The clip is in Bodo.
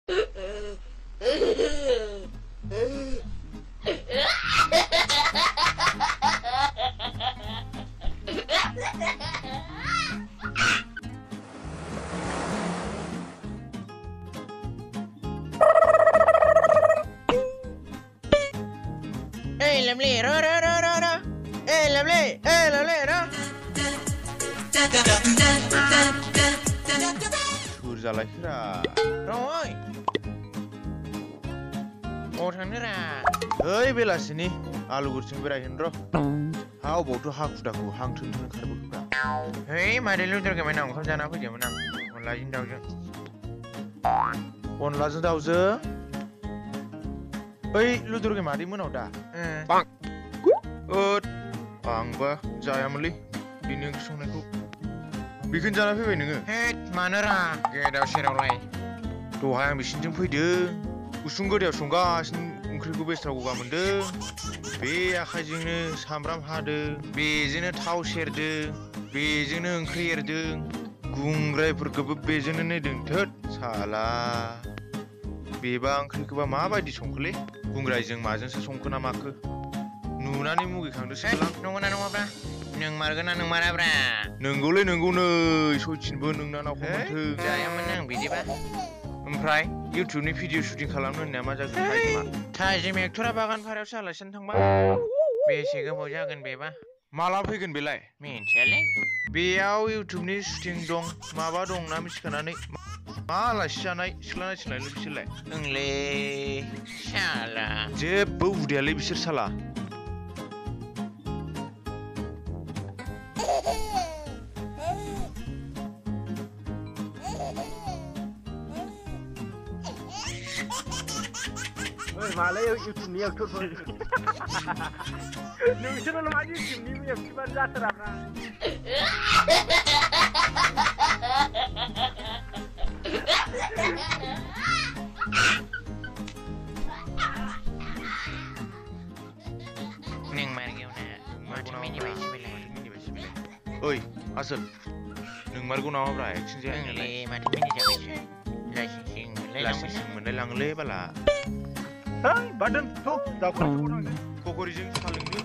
Lovely, lovely, lovely, Surjaलायखोरा Rồi. Ồ thằng nữa à. ओइ बेलासिनि आलुगुरजों बेरायहैनो र' हा अबावथ' हाखु दाखु हां थोन थोन खारबोखोब्रा Hey, मादै लुदुरखौ माने ओंखाम जाना फैदोंमोन आं अनलाजों दाउजों अनलाजों दाउजों ओइ लुदुरखौ मादै मोनाव दा आंबा जायामोनलै बिनि ओंख्रि संनायखौ बेखौनो जाना फैबाय नोङो हेद मानोरा गेदाव सेरावलाय दहाय आं बिसिनिजों फैदों उसुं गोदायाव संगासिनो ओंख्रिखौ बेस्रा गगा मोनदों बे आखाइजोंनो सामब्राम हादों बेजोंनो थाव सेरदों बेजोंनो ओंख्रि एरदों गुंग्रायफोरखौबो बेजोंनो नायदों थोद साला बेबा ओंख्रिखौबा माबायदि संखोलै गुंग्रायजों माजोंसो संखो ना माखो नुनानै मुगैखांदोंसो नंगौना नङाब्रा नों मारगोना नों माराब्रा नंगौलै नंगौ नै सयथिनबो नोंनानावखौ मोनथो जायामोन आं बिदिबा ओमफ्राय इउटुबनि भिडिअ शुटिं खालामनो होननाया मा जागोन थाइमा थाजिम एक्टरा बागान भारायावसो आलासिनो थांबाय बेसे गोबाव जागोन बेबा माला फैगोन बेलाय मिन्थियालै बेयाव इउटुबनि शुटिं दं माबा दं ना मिथिखानानै मा आलासि जानाय सिख्ला नायथिंनायल' बिसोरलाय ओंलै साला जेबो उदायालै बिसोर साला मालाय इउटुबनि एक्टरफोर नोंसोरल' मा इउटुबनि एक्टरफोर जाथाराब्रा नों मारगेवना माथो मिनिबायसो बेलाय ओइ आसोल नोंमारगौ नामाब्रा एक्सिं जाया ओंलै माथो मिनिजाबायसो लासिंसिं मोनलायलाङोलै बाला है बादोन थ' जावख'नांगौ ककरिजों साहा लोंदो